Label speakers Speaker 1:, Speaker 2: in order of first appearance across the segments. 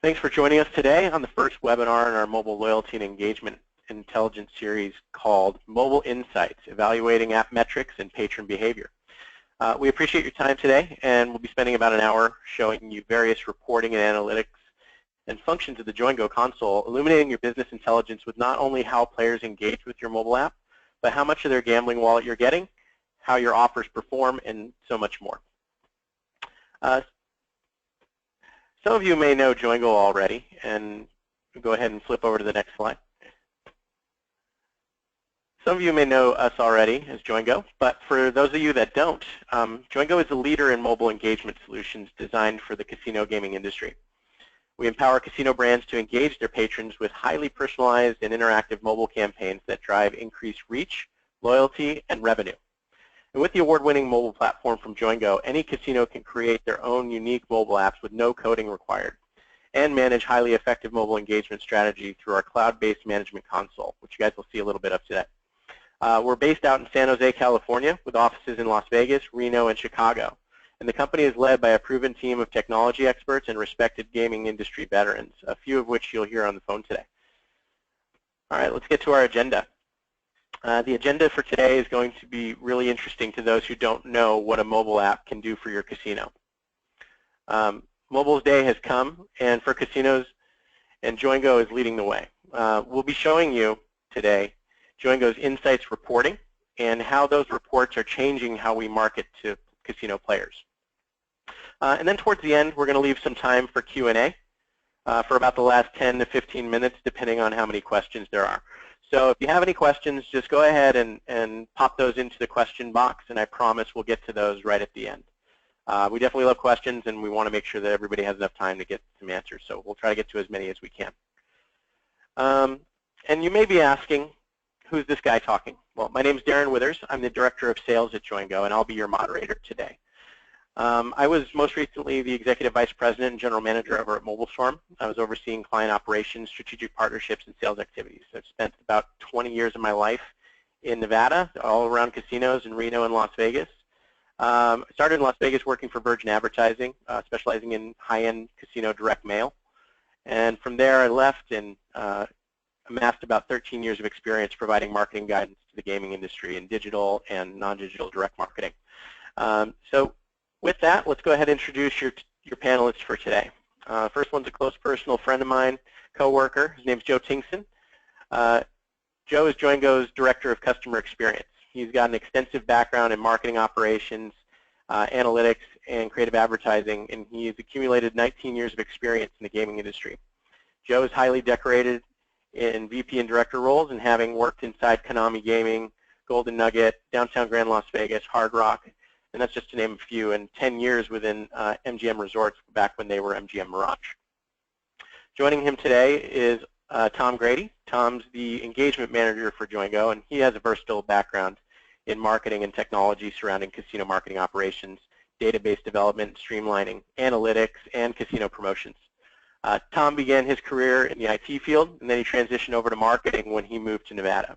Speaker 1: Thanks for joining us today on the first webinar in our mobile loyalty and engagement intelligence series called Mobile Insights, Evaluating App Metrics and Patron Behavior. We appreciate your time today, and we'll be spending about an hour showing you various reporting and analytics and functions of the JOINGO console, illuminating your business intelligence with not only how players engage with your mobile app, but how much of their gambling wallet you're getting, how your offers perform, and so much more. Some of you may know JOINGO already, and go ahead and flip over to the next slide. Some of you may know us already as JOINGO, but for those of you that don't, JOINGO is a leader in mobile engagement solutions designed for the casino gaming industry. We empower casino brands to engage their patrons with highly personalized and interactive mobile campaigns that drive increased reach, loyalty, and revenue. And with the award-winning mobile platform from JOINGO, any casino can create their own unique mobile apps with no coding required and manage highly effective mobile engagement strategy through our cloud-based management console, which you guys will see a little bit of today. We're based out in San Jose, California, with offices in Las Vegas, Reno, and Chicago. And the company is led by a proven team of technology experts and respected gaming industry veterans, a few of which you'll hear on the phone today. All right, let's get to our agenda. The agenda for today is going to be really interesting to those who don't know what a mobile app can do for your casino. Mobile's day has come, and for casinos, and JOINGO is leading the way. We'll be showing you today JOINGO's Insights reporting and how those reports are changing how we market to casino players. And then towards the end, we're going to leave some time for Q&A for about the last 10 to 15 minutes, depending on how many questions there are. So if you have any questions, just go ahead and pop those into the question box, and I promise we'll get to those right at the end. We definitely love questions, and we want to make sure that everybody has enough time to get some answers, so we'll try to get to as many as we can. And you may be asking, who's this guy talking? Well, my name is Darren Withers. I'm the Director of Sales at JOINGO, and I'll be your moderator today. I was most recently the Executive Vice President and General Manager over at MobileStorm. I was overseeing client operations, strategic partnerships, and sales activities. I've spent about 20 years of my life in Nevada, all around casinos in Reno and Las Vegas. I started in Las Vegas working for Virgin Advertising, specializing in high-end casino direct mail. And from there, I left and amassed about 13 years of experience providing marketing guidance to the gaming industry in digital and non-digital direct marketing. So with that, let's go ahead and introduce your panelists for today. First one's a close personal friend of mine, co-worker. His name's Joe Tingson. Joe is JOINGO's Director of Customer Experience. He's got an extensive background in marketing operations, analytics, and creative advertising, and he's accumulated 19 years of experience in the gaming industry. Joe is highly decorated in VP and Director roles, and having worked inside Konami Gaming, Golden Nugget, Downtown Grand Las Vegas, Hard Rock, and that's just to name a few, and 10 years within MGM Resorts back when they were MGM Mirage. Joining him today is Tom Grady. Tom's the engagement manager for JOINGO, and he has a versatile background in marketing and technology surrounding casino marketing operations, database development, streamlining, analytics, and casino promotions. Tom began his career in the IT field, and then he transitioned over to marketing when he moved to Nevada.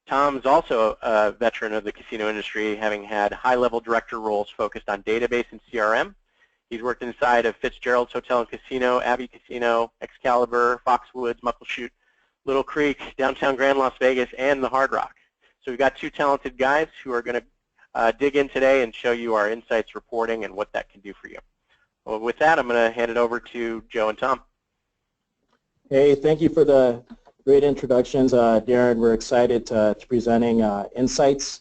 Speaker 1: Tom's also a veteran of the casino industry, having had high-level director roles focused on database and CRM. He's worked inside of Fitzgerald's Hotel and Casino, Abbey Casino, Excalibur, Foxwoods, Muckleshoot, Little Creek, Downtown Grand Las Vegas, and the Hard Rock. So we've got two talented guys who are going to dig in today and show you our insights reporting and what that can do for you. Well, with that, I'm going to hand it over to Joe and Tom.
Speaker 2: Hey, thank you for the great introductions, Darren. We're excited to presenting Insights.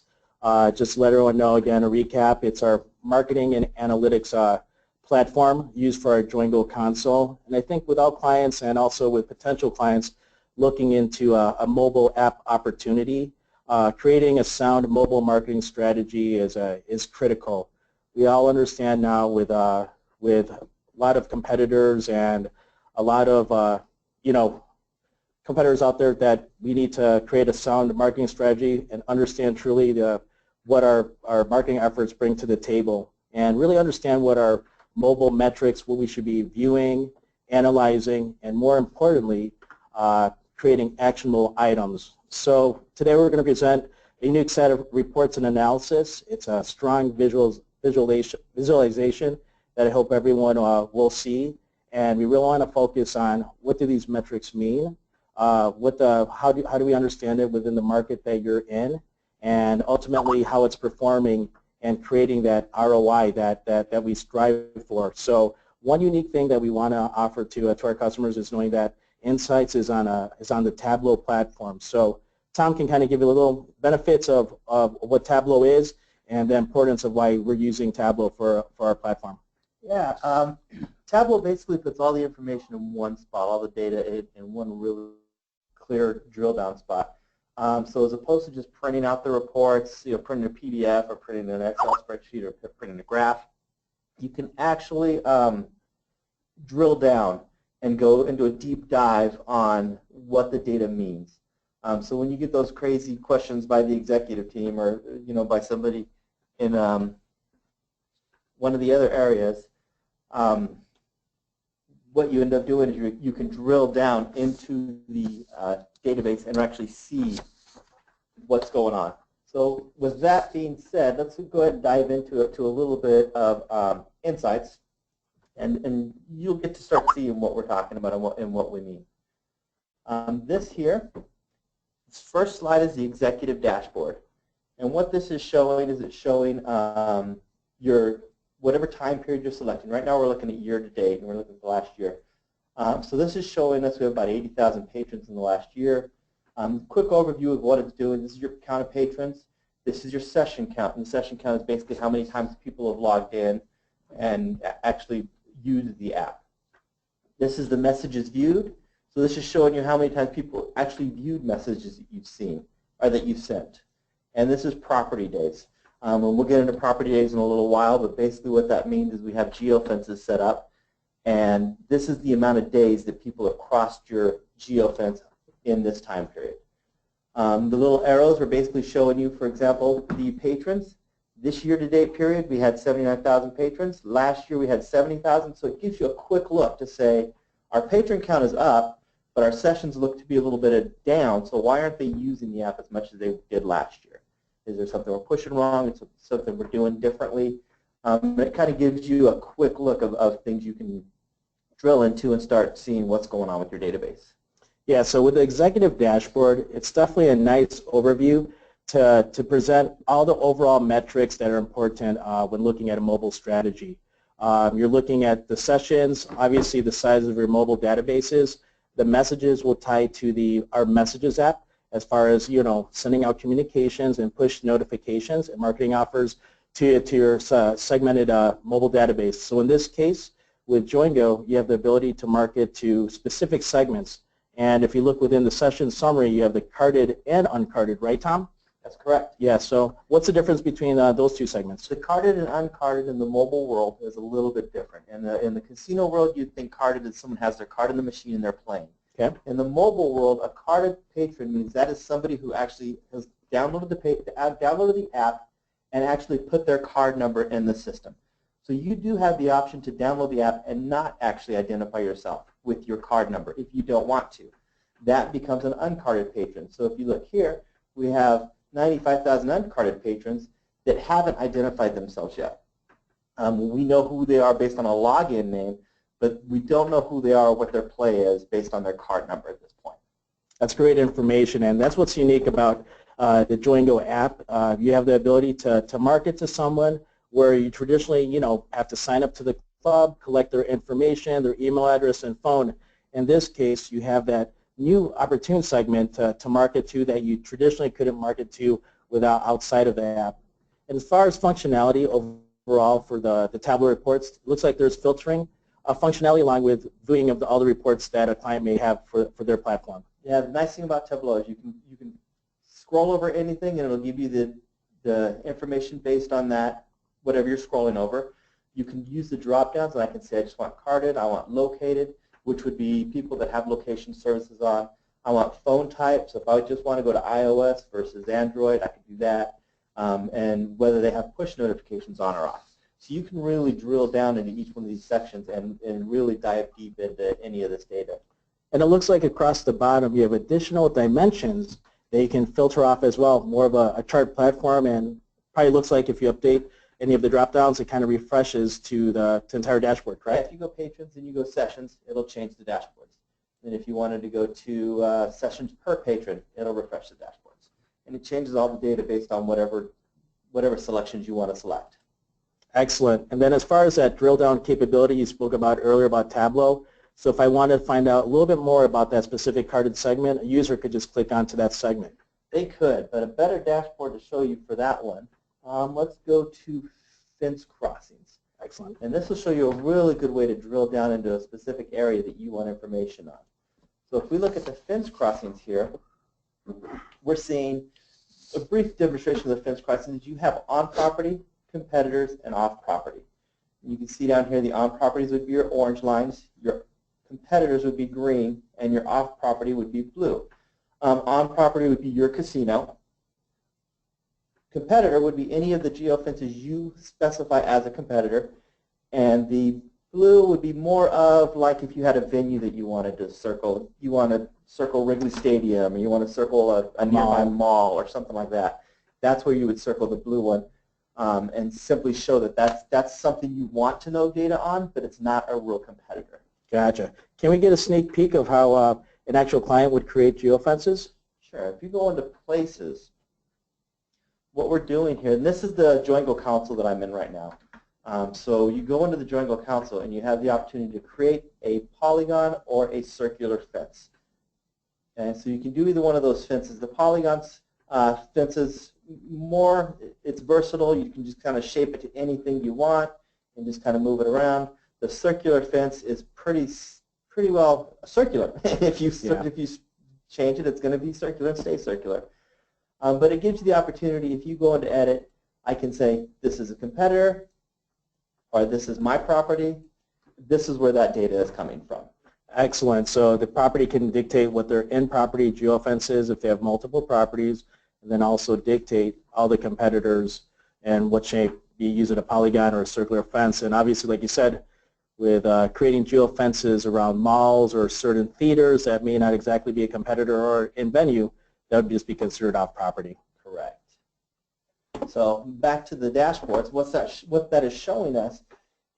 Speaker 2: Just let everyone know again, a recap, it's our marketing and analytics platform used for our JOINGO console. And I think with our clients and also with potential clients looking into a mobile app opportunity, creating a sound mobile marketing strategy is critical. We all understand now with a lot of competitors and a lot of competitors out there that we need to create a sound marketing strategy and understand truly what our marketing efforts bring to the table, and really understand what our mobile metrics, what we should be viewing, analyzing, and more importantly, creating actionable items. So today we're going to present a unique set of reports and analysis. It's a strong visualization that I hope everyone will see. and we really want to focus on what do these metrics mean, how do we understand it within the market that you're in, and ultimately how it's performing and creating that ROI that we strive for. So one unique thing that we want to offer to our customers is knowing that Insights is on the Tableau platform. So Tom can kind of give you a little benefits of what Tableau is and the importance of why we're using Tableau for our platform.
Speaker 3: Yeah, Tableau basically puts all the information in one spot, all the data in one really clear drill down spot. So as opposed to just printing out the reports, printing a PDF or printing an Excel spreadsheet or printing a graph, you can actually drill down and go into a deep dive on what the data means. So when you get those crazy questions by the executive team or by somebody in one of the other areas, what you end up doing is you can drill down into the database and actually see what's going on. So with that being said, let's go ahead and dive into a little bit of insights, and you'll get to start seeing what we're talking about and what we mean. This first slide is the executive dashboard, and what this is showing is it's showing your whatever time period you're selecting. Right now we're looking at year to date, and we're looking at the last year. So this is showing us we have about 80,000 patrons in the last year. Quick overview of what it's doing. This is your count of patrons. This is your session count, and the session count is basically how many times people have logged in and actually used the app. This is the messages viewed. So this is showing you how many times people actually viewed messages that you've seen or that you've sent. And this is property days. And we'll get into property days in a little while, but basically what that means is we have geofences set up, and this is the amount of days that people have crossed your geofence in this time period. The little arrows are basically showing you, for example, the patrons. This year-to-date period, we had 79,000 patrons. Last year, we had 70,000, so it gives you a quick look to say, our patron count is up, but our sessions look to be a little bit down, so why aren't they using the app as much as they did last year? Is there something we're pushing wrong? Is there something we're doing differently? It kind of gives you a quick look of things you can drill into and start seeing what's going on with your database.
Speaker 2: Yeah, so with the executive dashboard, it's definitely a nice overview to present all the overall metrics that are important when looking at a mobile strategy. You're looking at the sessions, obviously the size of your mobile databases. The messages will tie to our Messages app as far as sending out communications and push notifications and marketing offers to your segmented mobile database. So in this case, with JOINGO, you have the ability to market to specific segments. And if you look within the session summary, you have the carded and uncarded, right, Tom?
Speaker 3: That's correct.
Speaker 2: Yeah, so what's the difference between those two segments?
Speaker 3: The carded and uncarded in the mobile world is a little bit different. In the casino world, you'd think carded is someone has their card in the machine and they're playing.
Speaker 2: Okay.
Speaker 3: In the mobile world, a carded patron means that is somebody who actually has downloaded the app and actually put their card number in the system. So you do have the option to download the app and not actually identify yourself with your card number if you don't want to. That becomes an uncarded patron. So if you look here, we have 95,000 uncarded patrons that haven't identified themselves yet. We know who they are based on a login name, but we don't know who they are or what their play is based on their card number at this point.
Speaker 2: That's great information, and that's what's unique about the JOINGO app. You have the ability to market to someone where you traditionally, have to sign up to the club, collect their information, their email address and phone. In this case, you have that new opportune segment to market to that you traditionally couldn't market to outside of the app. And as far as functionality overall for the Tableau reports, it looks like there's filtering functionality along with viewing of all the reports that a client may have for their platform.
Speaker 3: Yeah, the nice thing about Tableau is you can scroll over anything and it'll give you the information based on that, whatever you're scrolling over. You can use the drop downs, and I can say I just want carded, I want located, which would be people that have location services on. I want phone type, so if I just want to go to iOS versus Android, I can do that, and whether they have push notifications on or off. So you can really drill down into each one of these sections and really dive deep into any of this data.
Speaker 2: And it looks like across the bottom you have additional dimensions that you can filter off as well, more of a chart platform, and probably looks like if you update any of the drop downs, it kind of refreshes to the entire dashboard,
Speaker 3: Yeah,
Speaker 2: correct?
Speaker 3: if you go patrons and you go sessions, it'll change the dashboards. And if you wanted to go to sessions per patron, it'll refresh the dashboards. And it changes all the data based on whatever selections you want to select.
Speaker 2: Excellent. And then as far as that drill down capability you spoke about earlier about Tableau, so if I wanted to find out a little bit more about that specific carded segment, a user could just click onto that segment.
Speaker 3: They could, but a better dashboard to show you for that one, let's go to fence crossings.
Speaker 2: Excellent.
Speaker 3: And this will show you a really good way to drill down into a specific area that you want information on. So if we look at the fence crossings here, we're seeing a brief demonstration of the fence crossings. You have on-property, competitors, and off-property. You can see down here the on-properties would be your orange lines, your competitors would be green, and your off-property would be blue. On-property would be your casino. Competitor would be any of the geofences you specify as a competitor, and the blue would be more of like if you had a venue that you wanted to circle. You want to circle Wrigley Stadium, or you want to circle a nearby mall or something like that. That's where you would circle the blue one, and simply show that that's something you want to know data on, but it's not a real competitor.
Speaker 2: Gotcha. Can we get a sneak peek of how an actual client would create geofences?
Speaker 3: Sure. If you go into places, what we're doing here, and this is the JOINGO console that I'm in right now. So you go into the JOINGO console and you have the opportunity to create a polygon or a circular fence. And so you can do either one of those fences. The polygons fences it's versatile. You can just kind of shape it to anything you want and just kind of move it around. The circular fence is pretty well circular. If you change it, it's going to be circular and stay circular. But it gives you the opportunity, if you go into edit, I can say this is a competitor, or this is my property. This is where that data is coming from.
Speaker 2: Excellent. So the property can dictate what their in-property geofence is if they have multiple properties, and then also dictate all the competitors and what shape, be using a polygon or a circular fence. And obviously, like you said, with creating geofences around malls or certain theaters that may not exactly be a competitor or in venue, that would just be considered off property.
Speaker 3: Correct. So back to the dashboards, what that is showing us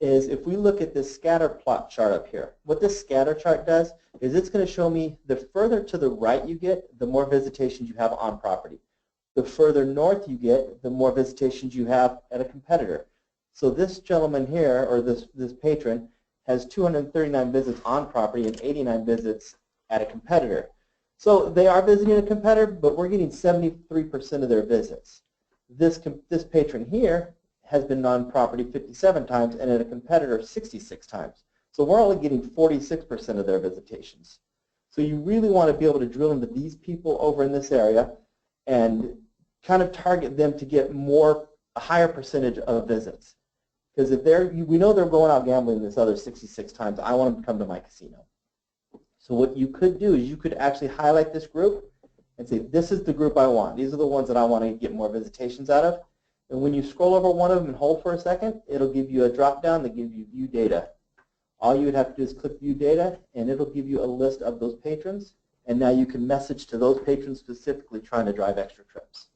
Speaker 3: is if we look at this scatter plot chart up here, what this scatter chart does is it's going to show me the further to the right you get, the more visitations you have on property. The further north you get, the more visitations you have at a competitor. So this gentleman here, or this patron, has 239 visits on property and 89 visits at a competitor. So they are visiting a competitor, but we're getting 73% of their visits. This patron here has been on property 57 times and at a competitor 66 times. So we're only getting 46% of their visitations. So you really want to be able to drill into these people over in this area and kind of target them to get a higher percentage of visits. Because if we know they're going out gambling this other 66 times, I want them to come to my casino. So what you could do is you could actually highlight this group and say, this is the group I want. These are the ones that I want to get more visitations out of. And when you scroll over one of them and hold for a second, it'll give you a drop down that gives you view data. All you would have to do is click view data, and it'll give you a list of those patrons. And now you can message to those patrons specifically trying to drive extra trips.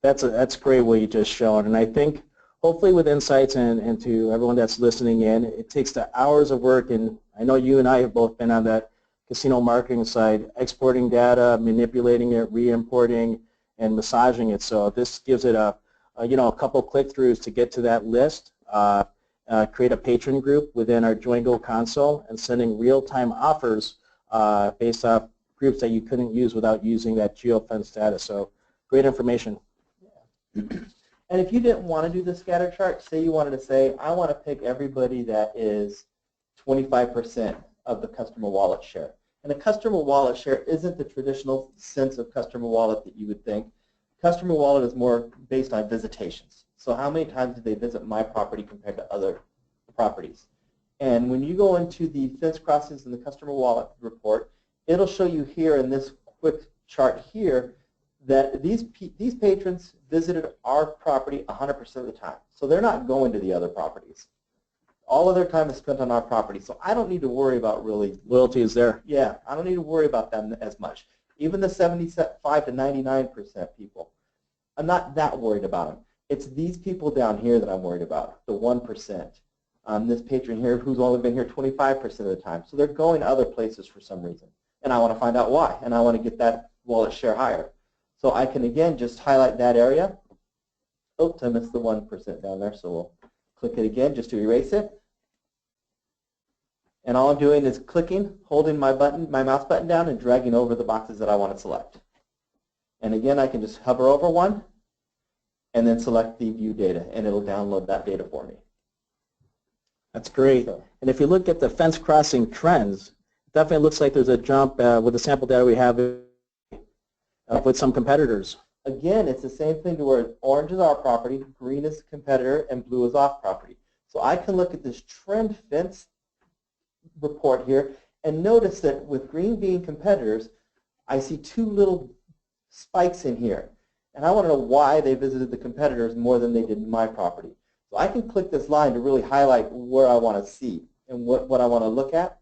Speaker 2: That's great what you just shown. And I think hopefully with Insights and to everyone that's listening in, it takes the hours of work, and I know you and I have both been on that casino marketing side, exporting data, manipulating it, re-importing, and massaging it. So this gives it a couple click-throughs to get to that list, create a patron group within our JOINGO console, and sending real-time offers based off groups that you couldn't use without using that geofence data. So great information.
Speaker 3: Yeah. And if you didn't want to do the scatter chart, say you wanted to say, I want to pick everybody that is 25% of the customer wallet share. And a customer wallet share isn't the traditional sense of customer wallet that you would think. Customer wallet is more based on visitations. So how many times did they visit my property compared to other properties? And when you go into the fence crossings in the customer wallet report, it'll show you here in this quick chart here that these patrons visited our property 100% of the time. So they're not going to the other properties. All of their time is spent on our property. So I don't need to worry about really.
Speaker 2: Loyalty is there.
Speaker 3: Yeah, I don't need to worry about them as much. Even the 75 to 99% people, I'm not that worried about them. It's these people down here that I'm worried about, the 1%. This patron here who's only been here 25% of the time. So they're going other places for some reason. And I want to find out why. And I want to get that wallet share higher. So I can, again, just highlight that area. Oops, I missed the 1% down there. So we'll click it again just to erase it. And all I'm doing is clicking, holding my mouse button down, and dragging over the boxes that I want to select. And again, I can just hover over one and then select the view data, and it'll download that data for me.
Speaker 2: That's great. And if you look at the fence crossing trends, it definitely looks like there's a jump with the sample data we have with some competitors.
Speaker 3: Again, it's the same thing to where orange is our property, green is competitor, and blue is off property. So I can look at this trend fence report here and notice that with green being competitors, I see two little spikes in here. And I want to know why they visited the competitors more than they did my property. So I can click this line to really highlight where I want to see and what I want to look at.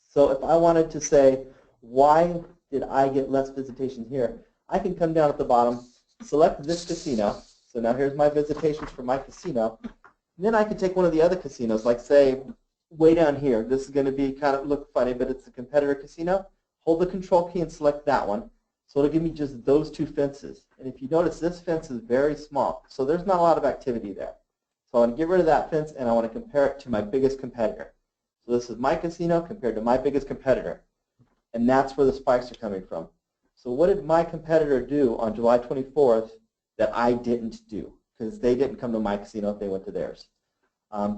Speaker 3: So if I wanted to say, why did I get less visitation here? I can come down at the bottom, select this casino. So now here's my visitations for my casino. And then I can take one of the other casinos, like say, way down here. This is going to be kind of look funny, but it's a competitor casino. Hold the control key and select that one. So it'll give me just those two fences. And if you notice, this fence is very small. So there's not a lot of activity there. So I want to get rid of that fence, and I want to compare it to my biggest competitor. So this is my casino compared to my biggest competitor. And that's where the spikes are coming from. So what did my competitor do on July 24th that I didn't do? Because they didn't come to my casino if they went to theirs.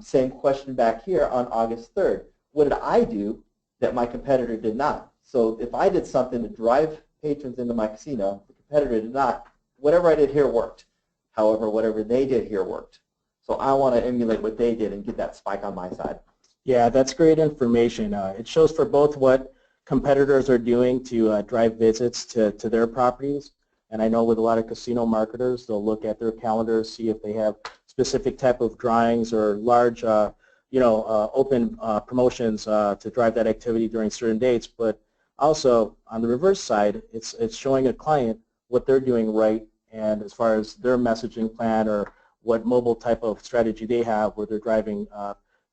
Speaker 3: Same question back here on August 3rd. What did I do that my competitor did not? So if I did something to drive patrons into my casino, the competitor did not. Whatever I did here worked. However, whatever they did here worked. So I want to emulate what they did and get that spike on my side.
Speaker 2: Yeah, that's great information. It shows for both what competitors are doing to drive visits to their properties. And I know with a lot of casino marketers, they'll look at their calendars, see if they have specific type of drawings or large, open promotions to drive that activity during certain dates. But also, on the reverse side, it's showing a client what they're doing right, and as far as their messaging plan or what mobile type of strategy they have, where they're driving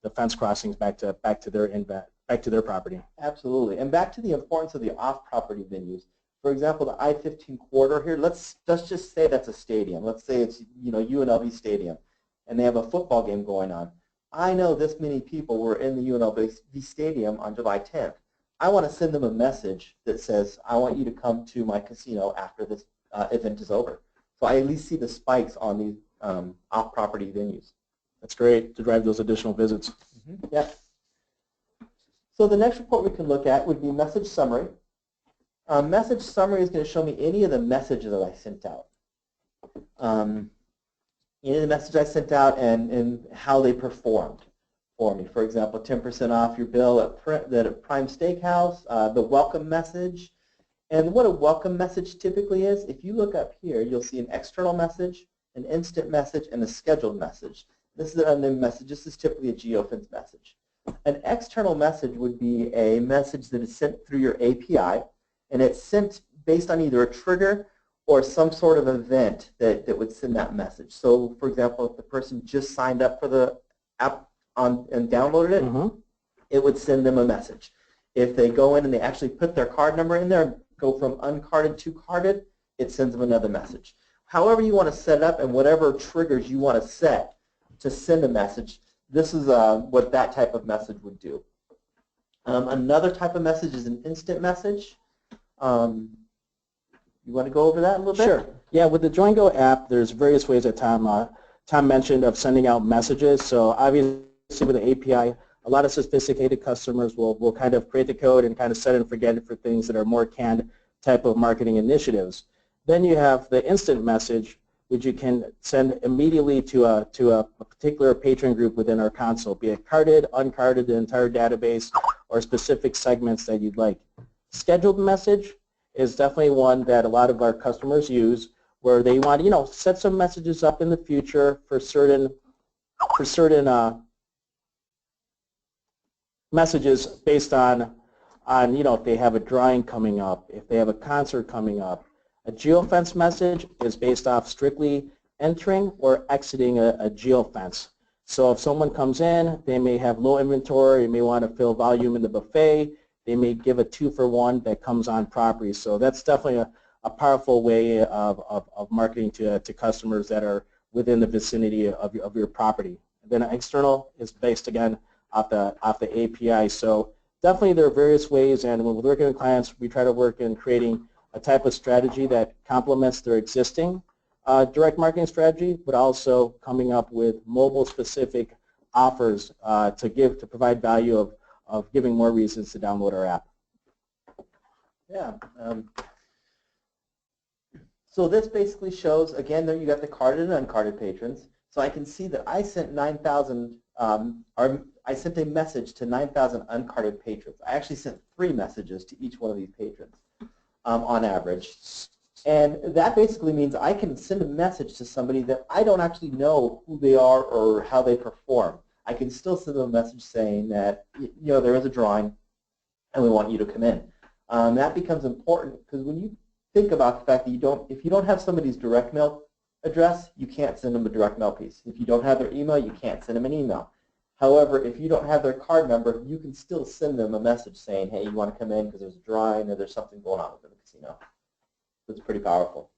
Speaker 2: the fence crossings back to their property.
Speaker 3: Absolutely, and back to the importance of the off-property venues. For example, the I-15 corridor here. Let's just say that's a stadium. Let's say it's UNLV Stadium, and they have a football game going on. I know this many people were in the UNLV Stadium on July 10th. I want to send them a message that says, I want you to come to my casino after this event is over. So I at least see the spikes on these off-property venues.
Speaker 2: That's great to drive those additional visits.
Speaker 3: Mm-hmm. Yeah. So the next report we can look at would be message summary. Message summary is going to show me any of the messages that I sent out. Any of the messages I sent out and how they performed for me. For example, 10% off your bill at Prime Steakhouse, the welcome message. And what a welcome message typically is, if you look up here, you'll see an external message, an instant message, and a scheduled message. This is an unnamed message. This is typically a Geofences message. An external message would be a message that is sent through your API, and it's sent based on either a trigger or some sort of event that would send that message. So, for example, if the person just signed up for the app and downloaded it, it would send them a message. If they go in and they actually put their card number in there, go from uncarded to carded, it sends them another message. However you want to set it up and whatever triggers you want to set to send a message, this is what that type of message would do. Another type of message is an instant message. You want to go over that a little bit?
Speaker 2: Sure. Yeah, with the JOINGO app, there's various ways that Tom mentioned of sending out messages. So obviously with the API, a lot of sophisticated customers will kind of create the code and kind of set and forget it for things that are more canned type of marketing initiatives. Then you have the instant message, which you can send immediately to a particular patron group within our console, be it carded, uncarded, the entire database, or specific segments that you'd like. Scheduled message is definitely one that a lot of our customers use, where they want to, set some messages up in the future for certain messages based on if they have a drawing coming up, if they have a concert coming up. A geofence message is based off strictly entering or exiting a geofence. So if someone comes in, they may have low inventory, they may want to fill volume in the buffet, they may give a 2-for-1 that comes on property. So that's definitely a powerful way of marketing to customers that are within the vicinity of your property. And then external is based, again, off the API. So definitely there are various ways, and when we're working with clients, we try to work in creating a type of strategy that complements their existing direct marketing strategy, but also coming up with mobile-specific offers to provide value of giving more reasons to download our app.
Speaker 3: Yeah. So this basically shows, again, there you got the carded and uncarded patrons. So I can see that I sent 9,000, I sent a message to 9,000 uncarded patrons. I actually sent 3 messages to each one of these patrons on average. And that basically means I can send a message to somebody that I don't actually know who they are or how they perform. I can still send them a message saying that, there is a drawing and we want you to come in. That becomes important because when you think about the fact that if you don't have somebody's direct mail address, you can't send them a direct mail piece. If you don't have their email, you can't send them an email. However, if you don't have their card number, you can still send them a message saying, hey, you want to come in because there's a drawing or there's something going on within the casino. So it's pretty powerful.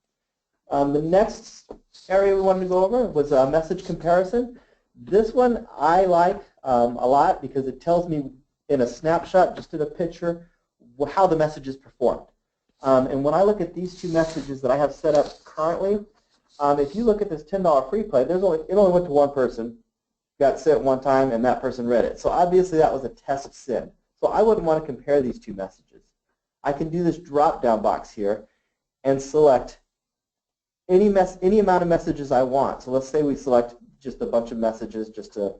Speaker 3: The next area we wanted to go over was message comparison. This one I like a lot because it tells me in a snapshot, just in a picture, how the messages performed. And when I look at these 2 messages that I have set up currently, if you look at this $10 free play, it only went to one person, got sent one time, and that person read it. So obviously that was a test send. So I wouldn't want to compare these 2 messages. I can do this drop-down box here and select any amount of messages I want. So let's say we select just a bunch of messages, and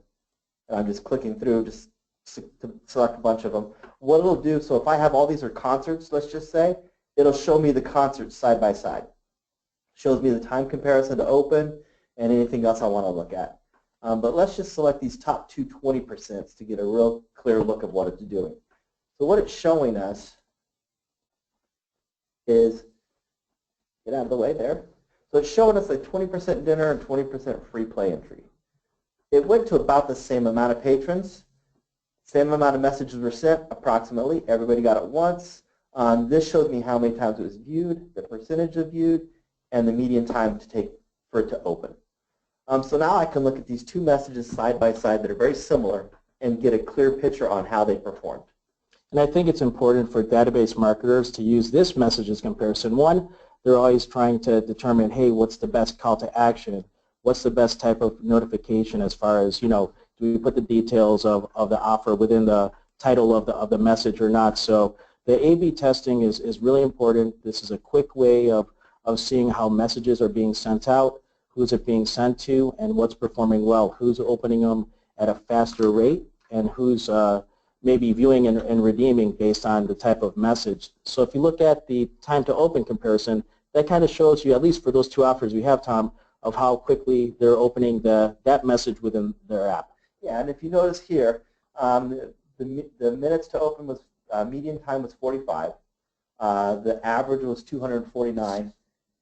Speaker 3: I'm just clicking through just to select a bunch of them. What it'll do, so if I have all these are concerts, let's just say, it'll show me the concerts side by side. Shows me the time comparison to open and anything else I want to look at. But let's just select these top 20% to get a real clear look of what it's doing. So what it's showing us is, get out of the way there. So it's showing us a 20% dinner and 20% free play entry. It went to about the same amount of patrons, same amount of messages were sent, approximately. Everybody got it once. This shows me how many times it was viewed, the percentage of viewed, and the median time to take for it to open. So now I can look at these 2 messages side by side that are very similar and get a clear picture on how they performed.
Speaker 2: And I think it's important for database marketers to use this messages comparison. One, they're always trying to determine, hey, what's the best call to action? What's the best type of notification as far as, do we put the details of the offer within the title of the message or not? So the A/B testing is really important. This is a quick way of seeing how messages are being sent out, who's it being sent to, and what's performing well, who's opening them at a faster rate, and who's maybe viewing and redeeming based on the type of message. So if you look at the time to open comparison, that kind of shows you, at least for those 2 offers we have, Tom, of how quickly they're opening that message within their app.
Speaker 3: Yeah, and if you notice here, the minutes to open was, median time was 45, the average was 249,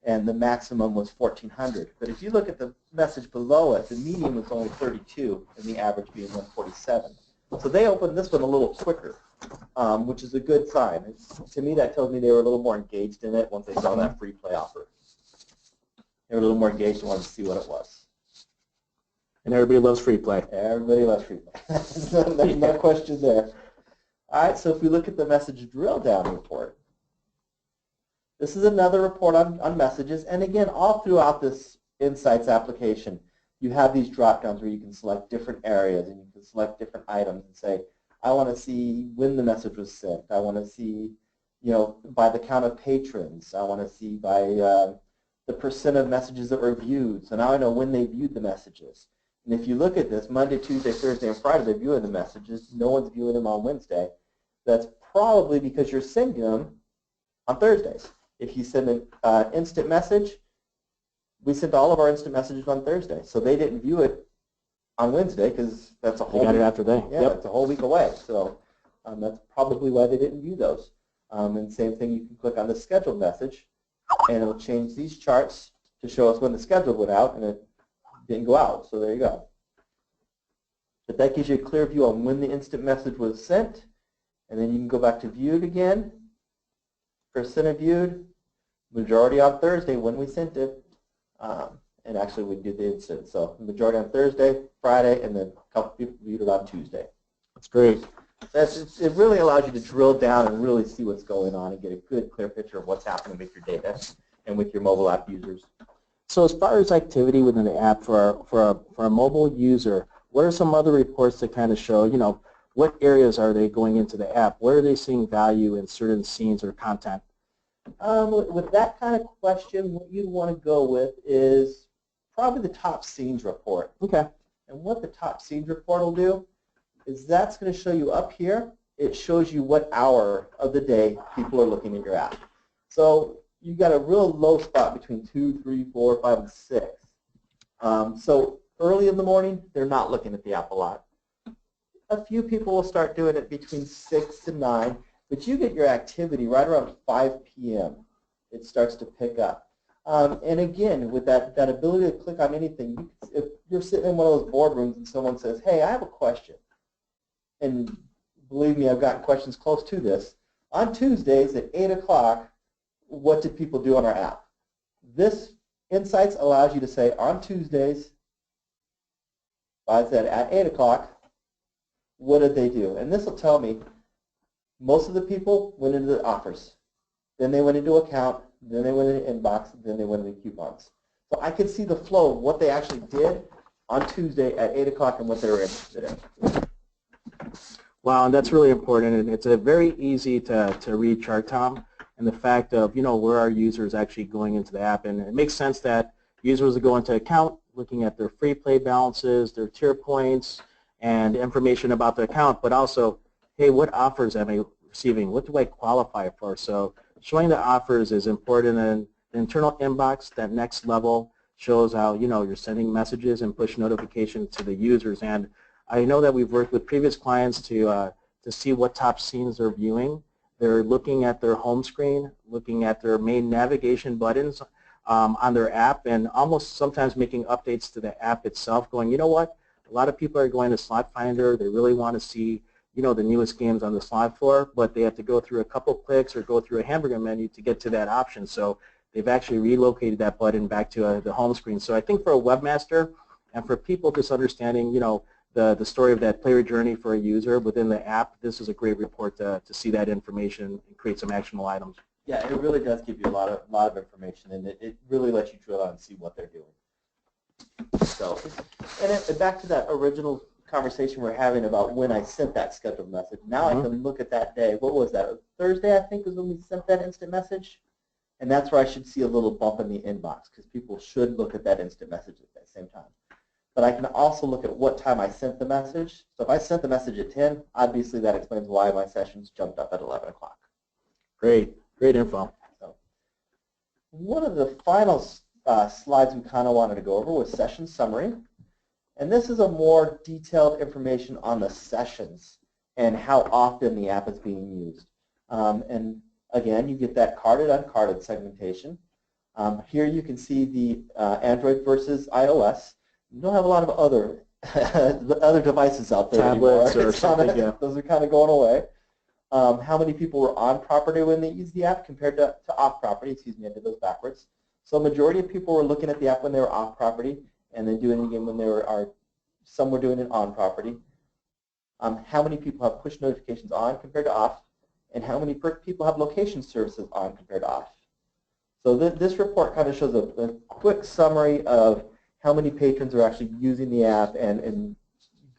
Speaker 3: and the maximum was 1,400. But if you look at the message below it, the median was only 32, and the average being 147. So they opened this one a little quicker, which is a good sign. To me, that tells me they were a little more engaged in it once they saw that free play offer. They were a little more engaged and wanted to see what it was.
Speaker 2: And everybody loves free play.
Speaker 3: Everybody loves free play. There's no question there. All right, so if we look at the message drill down report, this is another report on messages. And again, all throughout this Insights application, you have these drop downs where you can select different areas and you can select different items and say, I want to see when the message was sent. I want to see, by the count of patrons. I want to see by the percent of messages that were viewed. So now I know when they viewed the messages. And if you look at this, Monday, Tuesday, Thursday, and Friday, they're viewing the messages. No one's viewing them on Wednesday. That's probably because you're sending them on Thursdays. If you send an instant message, we sent all of our instant messages on Thursday. So they didn't view it on Wednesday because that's a whole
Speaker 2: They got
Speaker 3: week.
Speaker 2: it after they.
Speaker 3: Yeah,
Speaker 2: Yep.
Speaker 3: it's a whole week away. So that's probably why they didn't view those. And same thing, you can click on the scheduled message, and it'll change these charts to show us when the schedule went out, and it didn't go out. So there you go. But that gives you a clear view on when the instant message was sent, and then you can go back to viewed again. Percent of viewed, majority on Thursday when we sent it, and actually we did the instant. So majority on Thursday, Friday, and then a couple people viewed it on Tuesday.
Speaker 2: That's great.
Speaker 3: It really allows you to drill down and really see what's going on and get a good, clear picture of what's happening with your data and with your mobile app users.
Speaker 2: So as far as activity within the app for a mobile user, what are some other reports that kind of show, you know, what areas are they going into the app? Where are they seeing value in certain scenes or content?
Speaker 3: With that kind of question, what you want to go with is probably the top scenes report.
Speaker 2: Okay.
Speaker 3: And what the top scenes report will do is that's going to show you up here. It shows you what hour of the day people are looking at your app. So you've got a real low spot between 2, 3, 4, 5, and 6. So early in the morning, they're not looking at the app a lot. A few people will start doing it between 6 to 9, but you get your activity right around 5 p.m. It starts to pick up. And again, with that ability to click on anything, if you're sitting in one of those boardrooms and someone says, hey, I have a question, and believe me, I've gotten questions close to this, on Tuesdays at 8 o'clock, what did people do on our app? This Insights allows you to say, on Tuesdays, I said at 8 o'clock, what did they do? And this will tell me most of the people went into the offers. Then they went into account, then they went into inbox, then they went into coupons. So I could see the flow of what they actually did on Tuesday at 8 o'clock and what they were interested in.
Speaker 2: Wow, and that's really important, and it's a very easy to read chart, Tom, and the fact of, you know, where our users actually going into the app. And it makes sense that users will go into account, looking at their free play balances, their tier points, and information about the account, but also, hey, what offers am I receiving? What do I qualify for? So showing the offers is important, and the internal inbox, that next level, shows how, you know, you're sending messages and push notifications to the users. And I know that we've worked with previous clients to see what top scenes they're viewing. They're looking at their home screen, looking at their main navigation buttons on their app, and almost sometimes making updates to the app itself, going, you know what, a lot of people are going to Slot Finder. They really want to see, you know, the newest games on the slot floor, but they have to go through a couple clicks or go through a hamburger menu to get to that option. So they've actually relocated that button back to the home screen. So I think for a webmaster and for people just understanding, you know, the story of that player journey for a user within the app, this is a great report to see that information and create some actionable items.
Speaker 3: Yeah, it really does give you a lot of information, and it really lets you drill out and see what they're doing. So, and then back to that original conversation we're having about when I sent that scheduled message. Now I can look at that day. What was that? Thursday, I think, was when we sent that instant message. And that's where I should see a little bump in the inbox, because people should look at that instant message at that same time. But I can also look at what time I sent the message. So if I sent the message at 10, obviously that explains why my sessions jumped up at 11 o'clock.
Speaker 2: Great, great info.
Speaker 3: So, one of the final slides we kind of wanted to go over was session summary. And this is a more detailed information on the sessions and how often the app is being used. And again, you get that carded, uncarded segmentation. Here you can see the Android versus iOS. You don't have a lot of other devices out there
Speaker 2: Tablets
Speaker 3: anymore.
Speaker 2: or something, yeah.
Speaker 3: Those are kind of going away. How many people were on property when they used the app compared to off property? Excuse me, I did those backwards. So majority of people were looking at the app when they were off property, and then doing it again when they were, some were doing it on property. How many people have push notifications on compared to off, and how many people have location services on compared to off. So this report kind of shows a quick summary of how many patrons are actually using the app and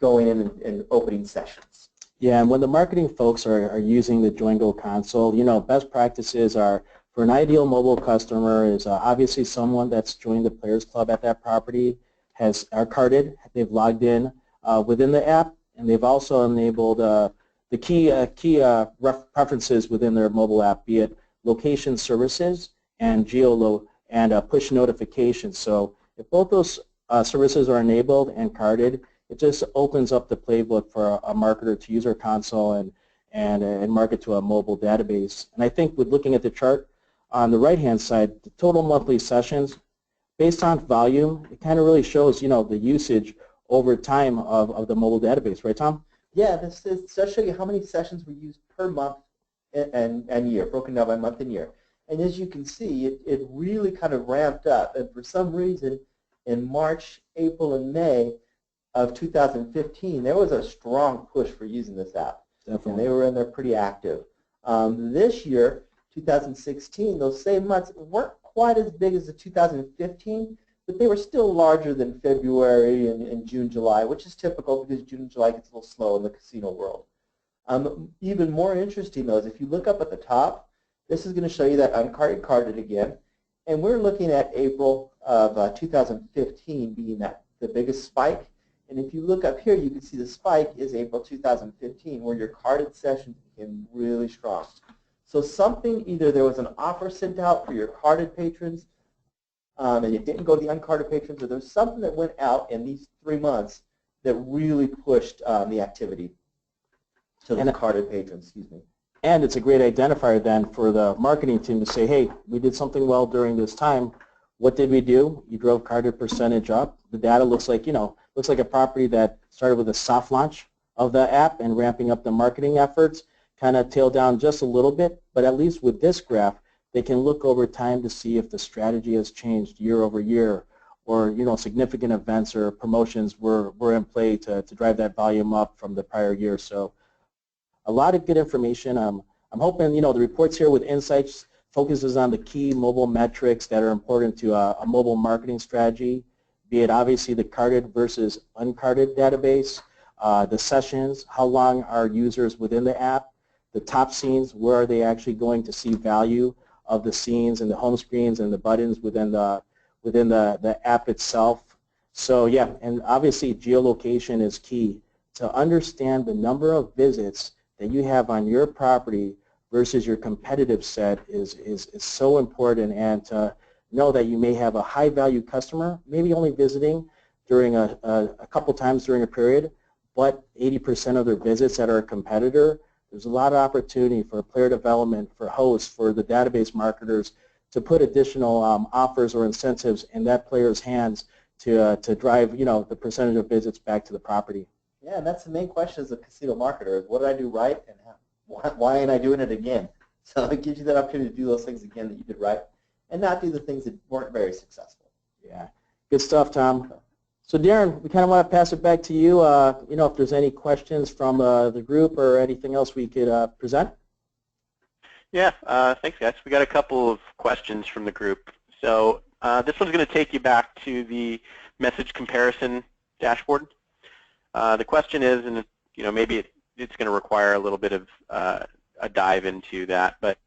Speaker 3: going in and opening sessions.
Speaker 2: Yeah, and when the marketing folks are using the JOINGO console, you know, best practices are, for an ideal mobile customer is obviously someone that's joined the Players Club at that property, are carded, they've logged in within the app, and they've also enabled the key preferences within their mobile app, be it location services and push notifications. So if both those services are enabled and carded, it just opens up the playbook for a marketer to use our console and market to a mobile database. And I think with looking at the chart on the right-hand side, the total monthly sessions based on volume, it kind of really shows, the usage over time of the mobile database, right, Tom?
Speaker 3: Yeah, this does show you how many sessions were used per month and year, broken down by month and year. And as you can see, it really kind of ramped up. And for some reason, in March, April, and May of 2015, there was a strong push for using this app.
Speaker 2: Definitely.
Speaker 3: And they were in there pretty active. This year, 2016, those same months weren't quite as big as the 2015, but they were still larger than February and June, July, which is typical because June and July gets a little slow in the casino world. Even more interesting, though, is if you look up at the top, this is going to show you that uncarded carded again. And we're looking at April of 2015 being the biggest spike. And if you look up here, you can see the spike is April 2015, where your carded sessions became really strong. So something, either there was an offer sent out for your carded patrons, and it didn't go to the uncarded patrons, or there was something that went out in these 3 months that really pushed the activity to the carded patrons, excuse me.
Speaker 2: And it's a great identifier then for the marketing team to say, hey, we did something well during this time. What did we do? You drove carded percentage up. The data looks like, looks like a property that started with a soft launch of the app and ramping up the marketing efforts, kind of tailed down just a little bit, but at least with this graph, they can look over time to see if the strategy has changed year over year, or significant events or promotions were in play to drive that volume up from the prior year. So a lot of good information. I'm hoping the reports here with insights focuses on the key mobile metrics that are important to a mobile marketing strategy, be it obviously the carded versus uncarded database, the sessions, how long are users within the app, the top scenes, where are they actually going to see value of the scenes and the home screens and the buttons within the app itself. So yeah, and obviously geolocation is key. To understand the number of visits that you have on your property versus your competitive set is so important, and to know that you may have a high value customer, maybe only visiting during a couple times during a period, but 80% of their visits that are a competitor. There's a lot of opportunity for player development, for hosts, for the database marketers to put additional offers or incentives in that player's hands to drive the percentage of visits back to the property.
Speaker 3: Yeah, and that's the main question as a casino marketer, is what did I do right and why ain't I doing it again? So it gives you that opportunity to do those things again that you did right and not do the things that weren't very successful.
Speaker 2: Yeah, good stuff, Tom. So Darren, we kind of want to pass it back to you. If there's any questions from the group or anything else we could present.
Speaker 1: Yeah, thanks guys. We got a couple of questions from the group. So this one's going to take you back to the message comparison dashboard. The question is, and maybe it's going to require a little bit of a dive into that, but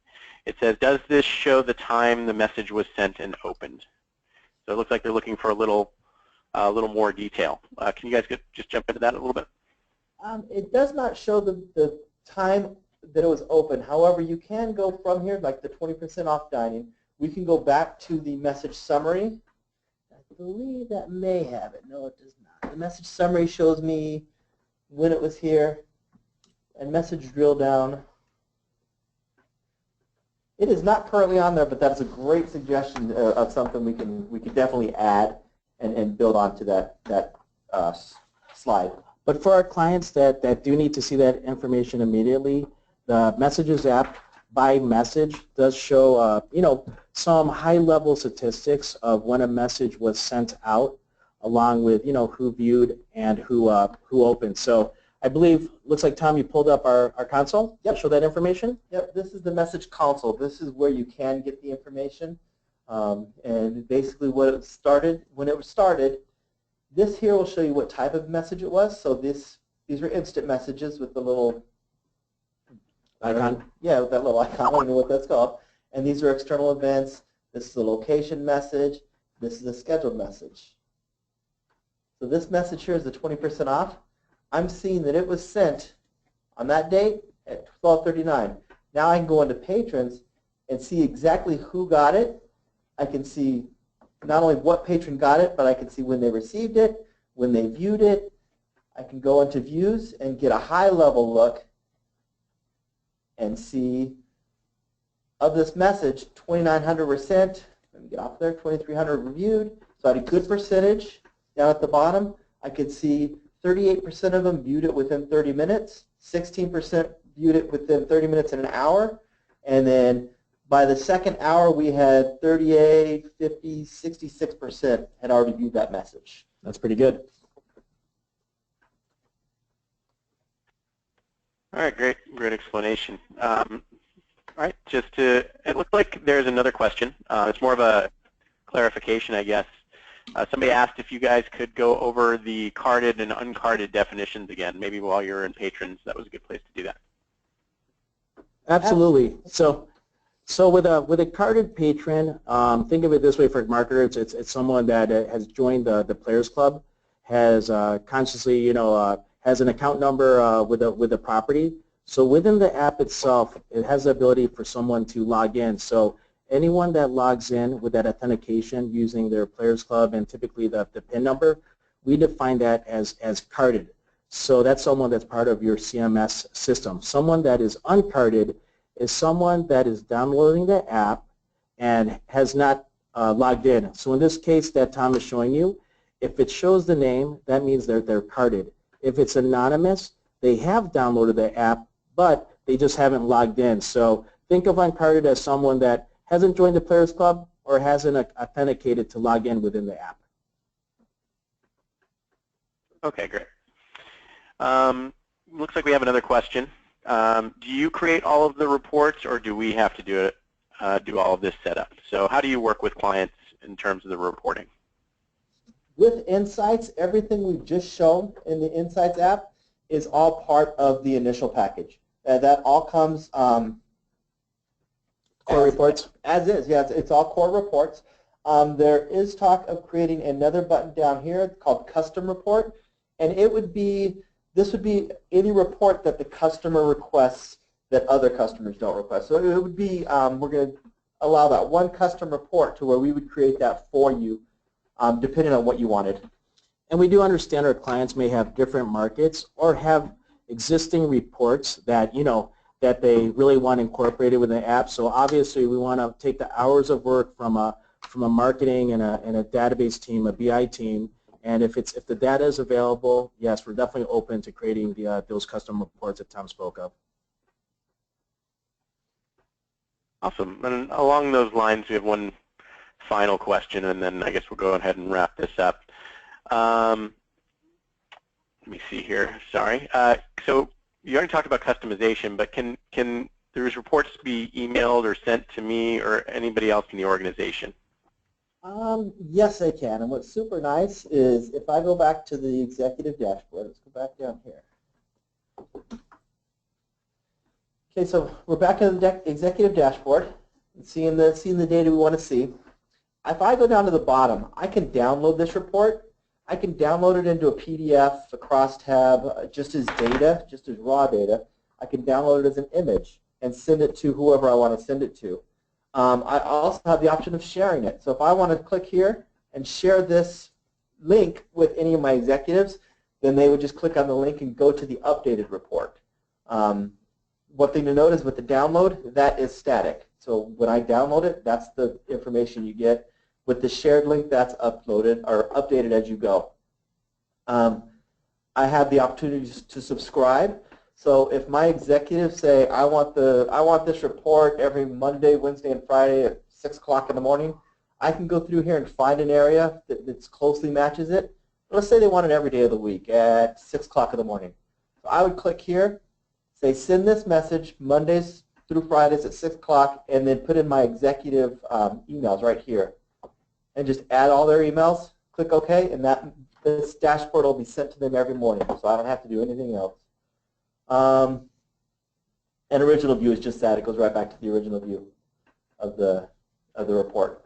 Speaker 1: it says, does this show the time the message was sent and opened? So it looks like they're looking for a little more detail. Can you guys just jump into that a little bit?
Speaker 3: It does not show the time that it was open. However, you can go from here, like the 20% off dining. We can go back to the message summary. I believe that may have it. No, it does not. The message summary shows me when it was here, and message drill down. It is not currently on there, but that's a great suggestion of something we can definitely add and build onto that slide.
Speaker 2: But for our clients that do need to see that information immediately, the Messages app by message does show some high-level statistics of when a message was sent out, along with who viewed and who opened. So I believe, looks like, Tom, you pulled up our console to show that information?
Speaker 3: Yep, this is the message console. This is where you can get the information. And basically when it started, this here will show you what type of message it was. So these are instant messages with the little
Speaker 2: icon.
Speaker 3: Yeah, with that little icon. I don't know what that's called. And these are external events. This is a location message. This is a scheduled message. So this message here is the 20% off. I'm seeing that it was sent on that date at 12:39. Now I can go into patrons and see exactly who got it. I can see not only what patron got it, but I can see when they received it, when they viewed it. I can go into views and get a high-level look and see of this message, 2,900 were sent. Let me get off there. 2,300 reviewed. So I had a good percentage down at the bottom. I could see 38% of them viewed it within 30 minutes, 16% viewed it within 30 minutes and an hour, and then by the second hour we had 38, 50, 66% had already viewed that message.
Speaker 2: That's pretty good.
Speaker 1: All right, great explanation. All right, it looks like there's another question. It's more of a clarification, I guess. Somebody asked if you guys could go over the carded and uncarded definitions again. Maybe while you're in Patrons, that was a good place to do that.
Speaker 2: Absolutely. So with a carded patron, think of it this way for marketers: it's someone that has joined the Players Club, has consciously, has an account number with a property. So within the app itself, it has the ability for someone to log in. So anyone that logs in with that authentication using their Players Club and typically the PIN number, we define that as carded. So that's someone that's part of your CMS system. Someone that is uncarded is someone that is downloading the app and has not logged in. So in this case that Tom is showing you, if it shows the name, that means they're carded. If it's anonymous, they have downloaded the app, but they just haven't logged in. So think of uncarded as someone that hasn't joined the Players Club or hasn't authenticated to log in within the app.
Speaker 1: Okay, great. Looks like we have another question. Do you create all of the reports, or do we have to do all of this setup? So how do you work with clients in terms of the reporting?
Speaker 3: With Insights, everything we've just shown in the Insights app is all part of the initial package. That all comes
Speaker 2: Core reports?
Speaker 3: As is, yeah, it's all core reports. There is talk of creating another button down here called Custom Report, and this would be any report that the customer requests that other customers don't request. So it would be, we're going to allow that one custom report to where we would create that for you, depending on what you wanted.
Speaker 2: And we do understand our clients may have different markets or have existing reports that, that they really want incorporated within the app. So obviously we want to take the hours of work from a marketing and a database team, a BI team, and if the data is available, yes, we're definitely open to creating those custom reports that Tom spoke of.
Speaker 1: Awesome. And along those lines, we have one final question, and then I guess we'll go ahead and wrap this up. Let me see here. Sorry. So you already talked about customization, but can those reports be emailed or sent to me or anybody else in the organization?
Speaker 3: Yes, I can. And what's super nice is if I go back to the executive dashboard, let's go back down here. Okay, so we're back in the executive dashboard and seeing the data we want to see. If I go down to the bottom, I can download this report. I can download it into a PDF, a crosstab, just as data, just as raw data. I can download it as an image and send it to whoever I want to send it to. I also have the option of sharing it. So if I want to click here and share this link with any of my executives, then they would just click on the link and go to the updated report. One thing to note is with the download, that is static. So when I download it, that's the information you get. With the shared link, that's uploaded or updated as you go. I have the opportunity to subscribe. So if my executives say, I want this report every Monday, Wednesday, and Friday at 6 o'clock in the morning, I can go through here and find an area that closely matches it. Let's say they want it every day of the week at 6 o'clock in the morning. So I would click here, say send this message Mondays through Fridays at 6 o'clock, and then put in my executive emails right here. And just add all their emails, click OK, and this dashboard will be sent to them every morning, so I don't have to do anything else. And original view is just that. It goes right back to the original view of the report.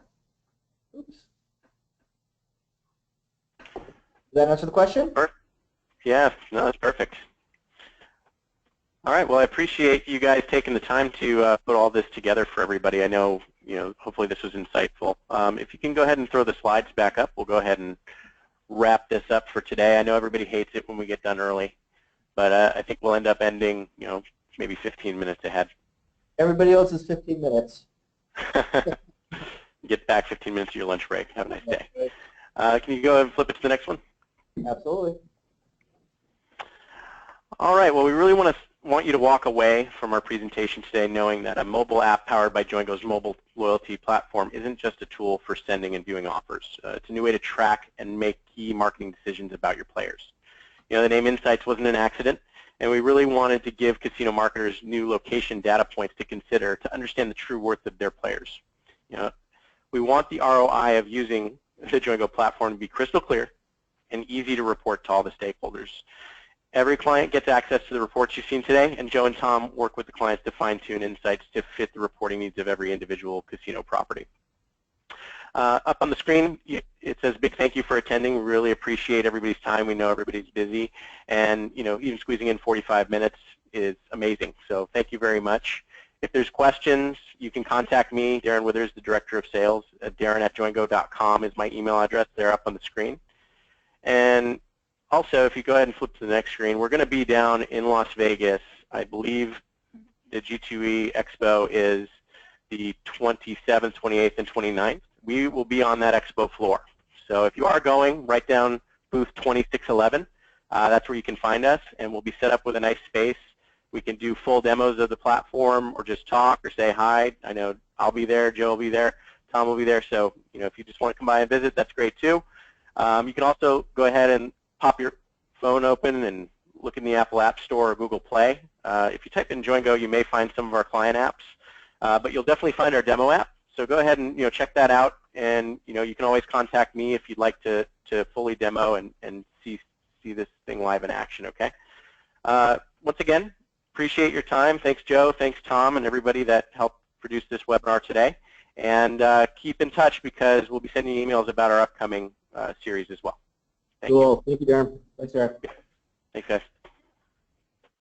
Speaker 3: Oops. Does that answer the question?
Speaker 1: Yeah, no, that's perfect. All right, well, I appreciate you guys taking the time to put all this together for everybody. I know, hopefully this was insightful. If you can go ahead and throw the slides back up, we'll go ahead and wrap this up for today. I know everybody hates it when we get done early, but I think we'll end up ending, maybe 15 minutes ahead.
Speaker 3: Everybody else is 15 minutes.
Speaker 1: Get back 15 minutes to your lunch break. Have a nice day. Can you go ahead and flip it to the next one?
Speaker 3: Absolutely.
Speaker 1: All right, well, we really want you to walk away from our presentation today knowing that a mobile app powered by JOINGO's mobile loyalty platform isn't just a tool for sending and viewing offers. It's a new way to track and make key marketing decisions about your players. You know, the name Insights wasn't an accident, and we really wanted to give casino marketers new location data points to consider to understand the true worth of their players. You know, we want the ROI of using the JOINGO platform to be crystal clear and easy to report to all the stakeholders. Every client gets access to the reports you've seen today, and Joe and Tom work with the clients to fine-tune insights to fit the reporting needs of every individual casino property. Up on the screen, it says big thank you for attending. We really appreciate everybody's time. We know everybody's busy, and you know, even squeezing in 45 minutes is amazing. So thank you very much. If there's questions, you can contact me, Darren Withers, the Director of Sales. Darren@joingo.com is my email address there up on the screen. And also, if you go ahead and flip to the next screen, we're going to be down in Las Vegas. I believe the G2E Expo is the 27th, 28th, and 29th. We will be on that expo floor. So if you are going, write down booth 2611. That's where you can find us, and we'll be set up with a nice space. We can do full demos of the platform or just talk or say hi. I know I'll be there, Joe will be there, Tom will be there. So, you know, if you just want to come by and visit, that's great too. You can also go ahead and pop your phone open and look in the Apple App Store or Google Play. If you type in JOINGO, you may find some of our client apps, but you'll definitely find our demo app. So go ahead and check that out, and you can always contact me if you'd like to fully demo and see this thing live in action. Okay. Once again, appreciate your time. Thanks, Joe. Thanks, Tom, and everybody that helped produce this webinar today. And keep in touch because we'll be sending you emails about our upcoming series as well. Thank you.
Speaker 2: Cool. Thank you, Darren. Thanks, Darren.
Speaker 1: Thanks, guys.